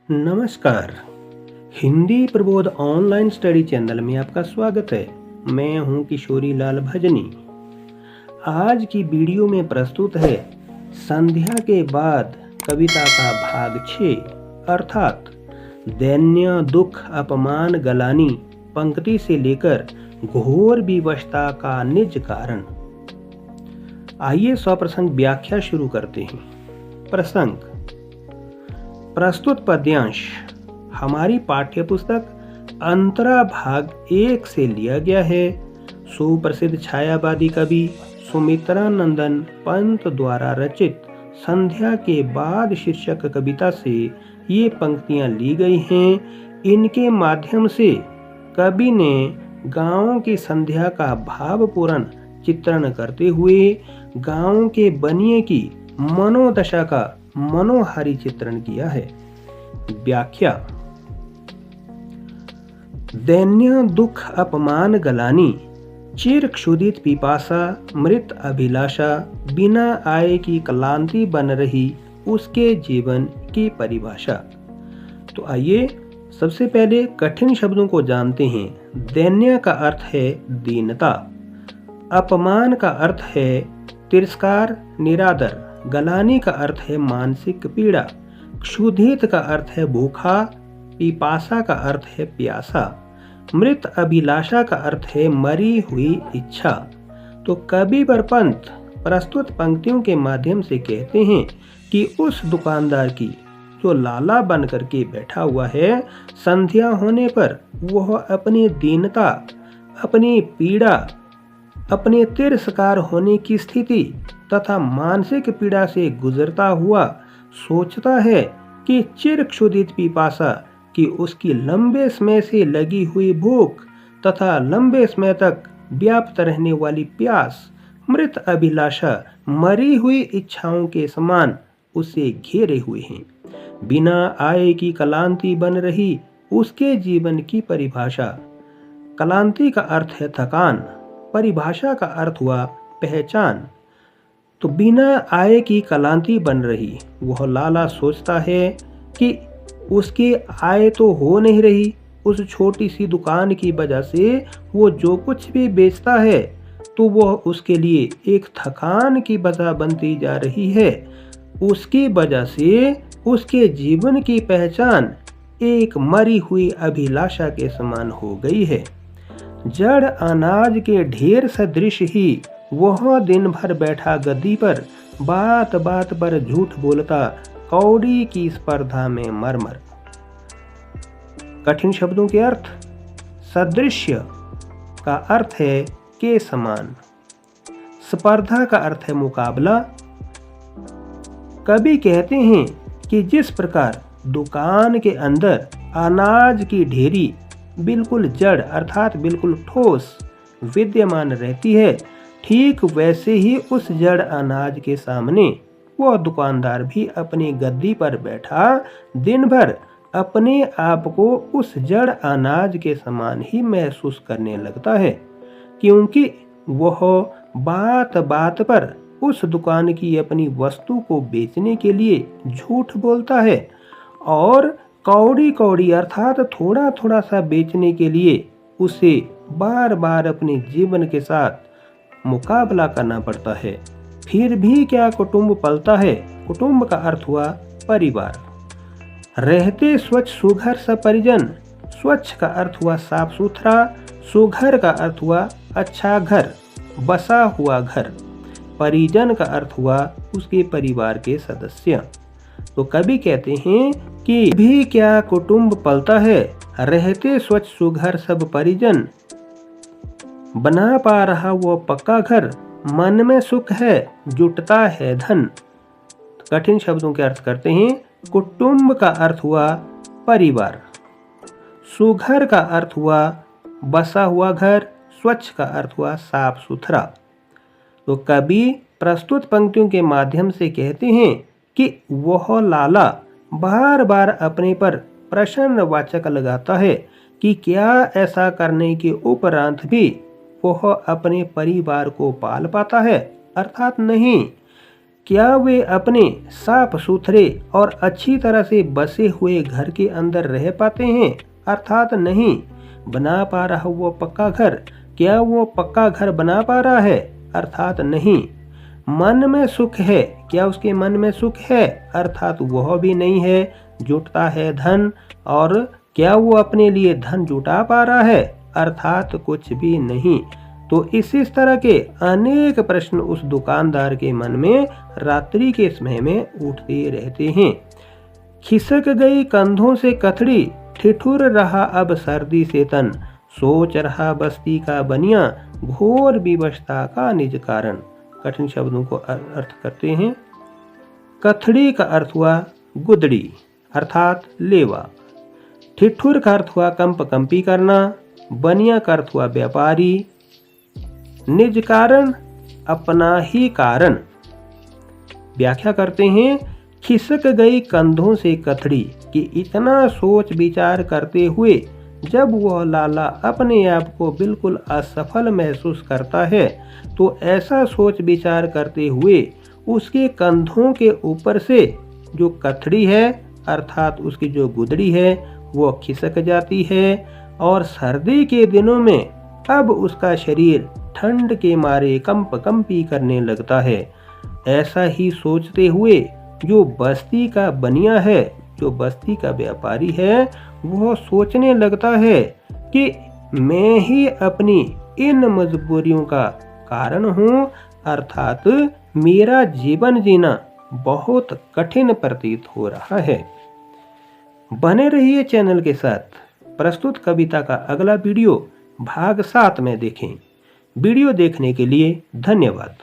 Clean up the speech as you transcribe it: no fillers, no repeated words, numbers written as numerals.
नमस्कार। Hindi Prabodh online study channel में आपका स्वागत है। मैं हूं किशोरी लाल भजनी। आज की वीडियो में प्रस्तुत है संध्या के बाद कविता का भाग 6 अर्थात दैन्य दुख अपमान गलानी पंक्ति से लेकर घोर विवशता का निज कारण। आइए सप्रसंग व्याख्या शुरू करते हैं। प्रसंग। प्रस्तुत पद्यांश हमारी पाठ्यपुस्तक अंतरा भाग 1 से लिया गया है। सुप्रसिद्ध छायावादी कवि सुमित्रानंदन पंत द्वारा रचित संध्या के बाद शीर्षक कविता से ये पंक्तियां ली गई हैं। इनके माध्यम से कवि ने गाँव की संध्या का भावपूर्ण चित्रण करते हुए गाँव के बनिए की मनोदशा का मनोहारी चित्रण किया है। व्याख्या। दैन्य दुख अपमान गलानी चिर क्षुधित पिपासा मृत अभिलाषा बिना आय की क्लांति बन रही उसके जीवन की परिभाषा। तो आइए सबसे पहले कठिन शब्दों को जानते हैं। दैन्य का अर्थ है दीनता, अपमान का अर्थ है तिरस्कार निरादर, गलानी का अर्थ है मानसिक पीड़ा, क्षुधित का अर्थ है भूखा, पिपासा का अर्थ है प्यासा, मृत अभिलाषा का अर्थ है मरी हुई इच्छा। तो कवि पंत प्रस्तुत पंक्तियों के माध्यम से कहते हैं कि उस दुकानदार की जो लाला बन करके बैठा हुआ है, संध्या होने पर वह अपनी दीनता, अपनी पीड़ा, अपने तिरस्कार होने की स्थिति तथा मानसिक पीड़ा से गुजरता हुआ सोचता है कि चिर क्षुधित पिपासा कि उसकी लंबे समय से लगी हुई भूख तथा लंबे समय तक व्याप्त रहने वाली प्यास, मृत अभिलाषा मरी हुई इच्छाओं के समान उसे घेरे हुए हैं। बिना आय की क्लांति बन रही उसके जीवन की परिभाषा। क्लांति का अर्थ है थकान, परिभाषा का अर्थ हुआ पहचान। तो बिना आय की क्लांति बन रही वह लाला सोचता है कि उसकी आय तो हो नहीं रही। उस छोटी सी दुकान की वजह से वो जो कुछ भी बेचता है तो वह उसके लिए एक थकान की वजह बनती जा रही है। उसकी वजह से उसके जीवन की पहचान एक मरी हुई अभिलाषा के समान हो गई है। जड़ अनाज के ढेर सदृश ही वह दिन भर बैठा गद्दी पर बात बात पर झूठ बोलता कौड़ी की स्पर्धा में मरमर। कठिन शब्दों के अर्थ। सदृश्य का अर्थ है के समान, स्पर्धा का अर्थ है मुकाबला। कवि कहते हैं कि जिस प्रकार दुकान के अंदर अनाज की ढेरी बिल्कुल जड़ अर्थात बिल्कुल ठोस विद्यमान रहती है, ठीक वैसे ही उस जड़ अनाज के सामने वह दुकानदार भी अपनी गद्दी पर बैठा दिन भर अपने आप को उस जड़ अनाज के समान ही महसूस करने लगता है, क्योंकि वह बात बात पर उस दुकान की अपनी वस्तु को बेचने के लिए झूठ बोलता है और कौड़ी कौड़ी अर्थात थोड़ा थोड़ा सा बेचने के लिए उसे बार बार अपने जीवन के साथ मुकाबला करना पड़ता है। फिर भी क्या कुटुंब पलता है। कुटुंब का अर्थ हुआ परिवार। रहते स्वच्छ सुघर सपरिजन। स्वच्छ का अर्थ हुआ साफ सुथरा, सुघर का अर्थ हुआ अच्छा घर, बसा हुआ घर। परिजन का अर्थ हुआ उसके परिवार के सदस्य। तो कवि कहते हैं कि भी क्या कुटुंब पलता है, रहते स्वच्छ सुघर सब परिजन, बना पा रहा वो पक्का घर, मन में सुख है जुटता है धन। कठिन शब्दों के अर्थ करते हैं। कुटुंब का अर्थ हुआ परिवार, सुघर का अर्थ हुआ बसा हुआ घर, स्वच्छ का अर्थ हुआ साफ सुथरा। तो कवि प्रस्तुत पंक्तियों के माध्यम से कहते हैं कि वह लाला बार बार अपने पर प्रश्नवाचक लगाता है कि क्या ऐसा करने के उपरांत भी वह अपने परिवार को पाल पाता है, अर्थात नहीं। क्या वे अपने साफ सुथरे और अच्छी तरह से बसे हुए घर के अंदर रह पाते हैं? अर्थात नहीं। बना पा रहा वो पक्का घर, क्या वो पक्का घर बना पा रहा है? अर्थात नहीं। मन में सुख है, क्या उसके मन में सुख है? अर्थात वह भी नहीं है। जुटता है धन, और क्या वो अपने लिए धन जुटा पा रहा है? अर्थात कुछ भी नहीं। तो इस तरह के अनेक प्रश्न उस दुकानदार के मन में रात्रि के समय में उठते रहते हैं। खिसक गई कंधों से कथड़ी, ठिठुर रहा अब सर्दी से तन, सोच रहा बस्ती का बनिया, घोर विवशता का निज कारण। कठिन शब्दों को अर्थ करते हैं। कथड़ी का अर्थ हुआ गुदड़ी अर्थात लेवा। ठिठुर का अर्थ हुआ कंपी करना। बनिया का अर्थ हुआ व्यापारी। निज कारण अपना ही कारण। व्याख्या करते हैं। खिसक गई कंधों से कथड़ी कि इतना सोच विचार करते हुए जब वह लाला अपने आप को बिल्कुल असफल महसूस करता है, तो ऐसा सोच विचार करते हुए उसके कंधों के ऊपर से जो कथड़ी है अर्थात उसकी जो गुदड़ी है वो खिसक जाती है, और सर्दी के दिनों में अब उसका शरीर ठंड के मारे कंपी करने लगता है। ऐसा ही सोचते हुए जो बस्ती का बनिया है, जो बस्ती का व्यापारी है, वह सोचने लगता है कि मैं ही अपनी इन मजबूरियों का कारण हूँ, अर्थात मेरा जीवन जीना बहुत कठिन प्रतीत हो रहा है। बने रहिए चैनल के साथ। प्रस्तुत कविता का अगला वीडियो भाग 7 में देखें। वीडियो देखने के लिए धन्यवाद।